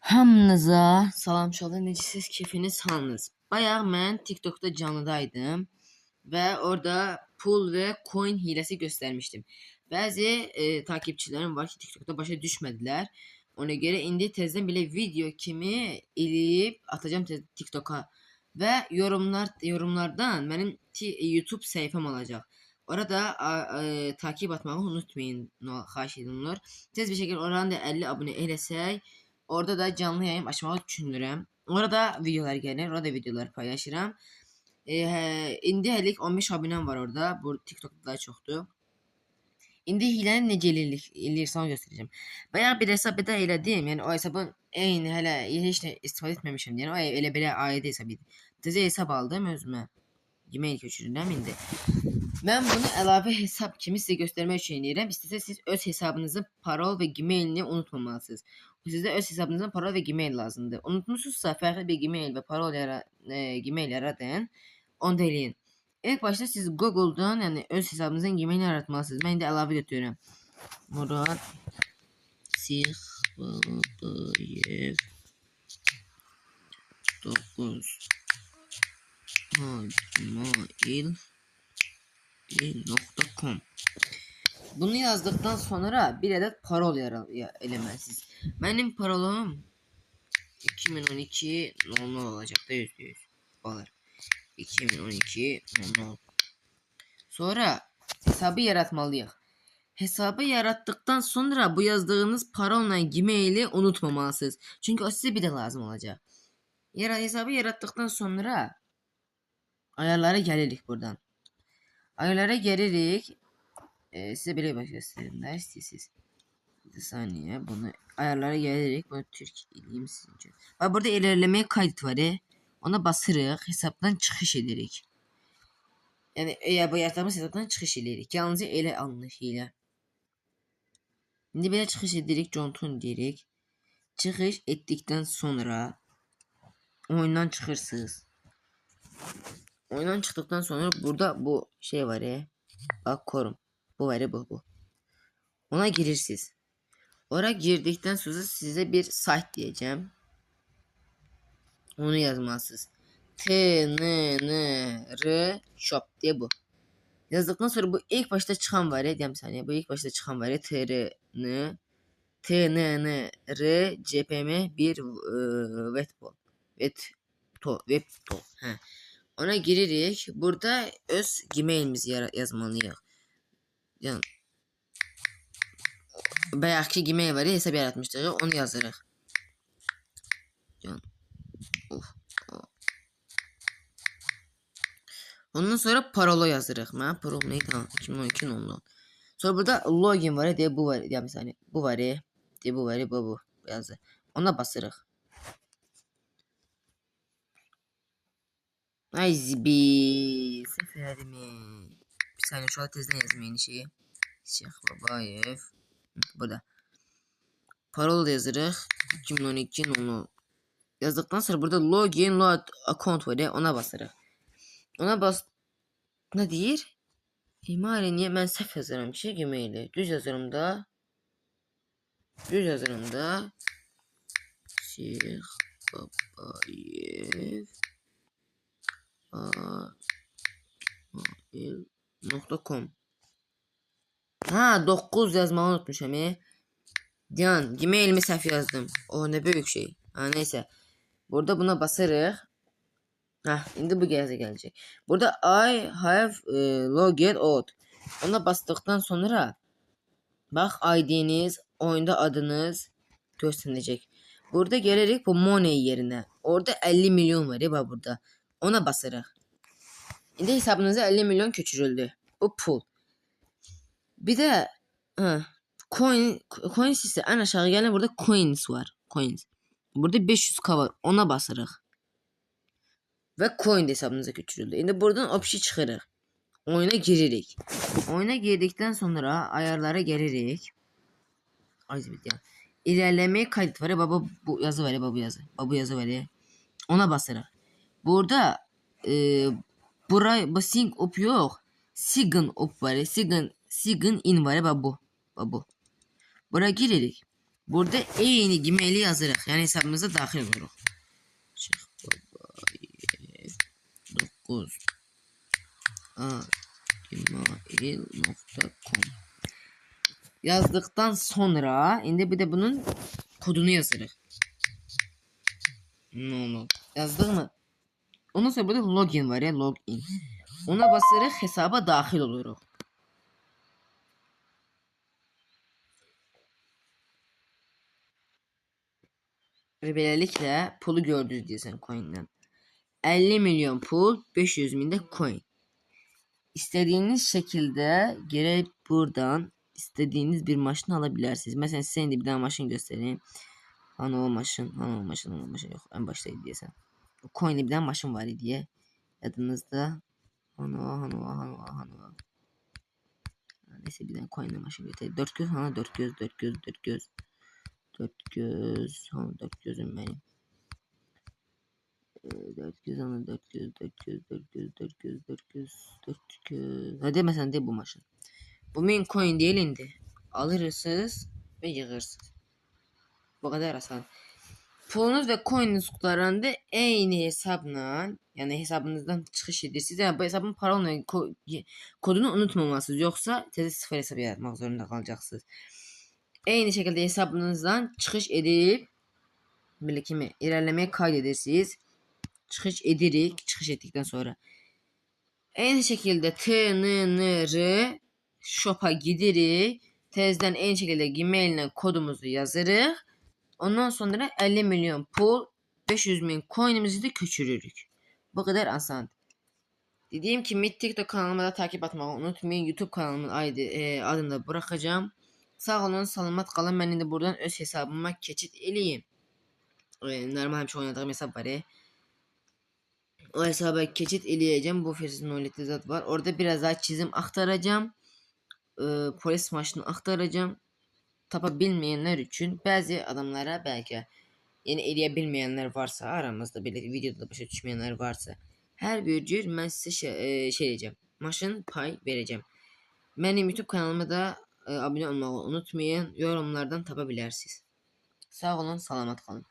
Hamınıza salam çalın. Necəsiz, keyfiniz halınız? Bayaq mən TikTok'da canlıdaydım və orada pul və coin hiləsi göstərmişdim. Bəzi takipçilərim var ki, TikTok'da başa düşmədilər. Ona görə indi tezdən belə video kimi eləyib atacağım TikTok'a və yorumlardan mənim YouTube səhifəm olacaq. Orada takip atmağı unutmayın. Xahiş edirəm. Tez bir şəkildə oranı da 50 abunə eləsək, orada da canlı yayın açmağı düşünürəm. Orada videolar gelir. Orada videolar paylaşıram. İndi həlik 15 abunəm var orada. Bu TikTok'da daha çoxdur. İndi hiləni necə eləyirsən onu göstərəcəm. Bayaq bir hesab da elədim. Yəni o hesabın eyni hələ heç nə istifadə etməmişəm. Yəni o elə belə ayrı hesab idi. Təzə hesab aldım özümə. Gmail köçürürəm indi. Mən bunu əlavə hesab kimi sizə göstərmək üçün edirəm. İstəsəz siz öz hesabınızın parol və gmailini unutmamalısınız. Sizə öz hesabınızın parol və gmail lazımdır. Unutmuşsunuzsa fərqli bir gmail və parol gmail yaradın. Onu da eləyin. İlk başta siz Google'dan yəni öz hesabınızın gmailini yaratmalısınız. Mən indi əlavə götürürəm. Murad Sixbabayev 9 gmail.com. Bunu yazdıktan sonra bir adet parol eləməlisiniz. Benim parolum 2012 00 olacak da %100 olur. 2012 00. Sonra hesabı yaratmalıyıq. Hesabı yarattıktan sonra bu yazdığınız parolla gmaili unutmamalısınız. Çünkü o size bir de lazım olacak. Hesabı yarattıktan sonra ayarlara gelirik buradan. Ayarlara gelirik. Size bir baş göstereyim de istiyorsunuz. Bir saniye bunu ayarlara gelirik. Bunu Türk ileyim sizin için. Bak burada ilerlemeye kayıt var. Ona basırıq. Hesaptan çıxış edirik. Yani eğer bu yaratığımız hesaptan çıxış edirik. Yalnızca elə anlış ilə. İndi belə çıxış edirik. Jontun deyirik. Çıxış etdikdən sonra oyundan çıxırsınız. Oyundan çıktıktan sonra burada bu şey var. Bak korum. Bu var bu. Ona girirsiniz. Oraya girdikten sonra size bir site diyeceğim. Onu yazmalısınız. TNR Shop diye bu. Yazdıktan sonra bu ilk başta çıkan var. Diyeyim saniye. Bu ilk başta çıkan var. TNR CPM 1 Webto. Ona giririk. Burada öz gmailimizi yazmalıyıq. Yani bayaqki gmail var ya, hesab yaratmışdıq. Onu yazırıq. Ondan sonra parolu yazırıq. Mən parol neydi? 2012 10. Sonra burada login var diye bu var. Ya bir saniye. Bu var diye bu var. Bu yazı. Ona basırıq. Ay zibi. Seferimi. Bir saniye şu an tezden yazmayın şeyi. Sixbabayev. Burada. Parol yazırıq. 2012 10. Yazdıktan sonra burada login account var ya, ona basırıq. Ona bas. Ne deyir? İmare niye ben səhv yazıram ki gmaili. Düz yazıram da. Sixbabayev .com. Ha 9 yazmayı unutmuşam. Diyan gmailimi səhv yazdım. O ne büyük şey. Ha neyse. Burada buna basarıq. Şimdi bu gelecek. Burada I have logged out. Ona bastıktan sonra bak ID'niz, oyunda adınız gösterilecek. Burada gelirik bu money yerine. Orada 50 milyon var ya bak burada. Ona basarıq. Şimdi hesabınıza 50 milyon köçürüldü. Bu pul. Bir de coins ise en aşağı gelen burada coins var. Coins. Burada 500k var. Ona basarıq. Ve coin hesabınıza köçürüldü. Şimdi buradan option çıxırıq. Oyuna giririk. Oyuna girdikten sonra ayarlara gelirik. İlerlemeye kayıt var ya baba, bu yazı var ya bu yazı var ya. Ona basarıq. Burada buraya bu sync up yok. Sign up var ya. Sign in var ya bu. Buraya giririk. Burada eyni Gmail'i yazırıq. Yəni hesabımıza daxil oluruq. Çıxbabayev 9 gmail.com yazdıktan sonra indi bir de bunun kodunu yazırıq. No. Yazdıq mı? Ondan sonra burada login var ya, login. Ona basırıq, hesaba daxil oluruq. Ve beləliklə pulu gördünüz deyəsən coin'dən. 50 milyon pul, 500 min de coin. İstediğiniz şekilde gelip buradan istediğiniz bir maşın alabilirsiniz. Mesela size şimdi bir tane maşın göstereyim. Hani o maşın yok. En baştaydı diyesen. O coin'li bir tane maşın var diye. Yadınızda. Hani o. Neyse bir tane coin'li maşın göstereyim. 4 göz. Hani 4 göz. 4 gözüm benim. 4 göz. Hadi mesela de bu maşın. Bu main coin değil indi. Alırsınız ve yığırsınız. Bu kadar asan. Pulunuz ve coininiz kutularında eyni hesabla, yani hesabınızdan çıxış edirsiniz. Yani bu hesabın parolunu kodunu unutmamalısınız. Yoksa size sıfır hesap yaratmak zorunda kalacaksınız. Eyni şekilde hesabınızdan çıxış edip böyle kimi ilerlemeye kaydedersiniz. Çıxış edirik. Çıxış ettikten sonra eyni şekilde TNR shop'a gidirik. Tezden eyni şekilde Gmail'le kodumuzu yazırıq. Ondan sonra 50 milyon pul, 500 bin coin'imizi de köçürürük. Bu kadar asan. Dediğim gibi TikTok kanalıma da takip etmeyi unutmayın. YouTube kanalımın adını da bırakacağım. Sağ olun, salamat qalın. Ben de buradan öz hesabıma keçid eləyim. Normal hemşe oynadığım hesap var ya. O hesaba keçid eləyəcəm. Bu personality zat var. Orada biraz daha çizim aktaracağım. Polis maşını aktaracağım. Tapa bilmeyenler için bazı adamlara belki yani eləyə bilmeyenler varsa aramızda belə videoda başa düşmeyenler varsa her bir cür mən sizə şey edəcəm. Maşın pay verəcəm. Mənim YouTube kanalıma da abone olmayı unutmayın. Yorumlardan tapa bilərsiniz. Sağ olun, salamat qalın.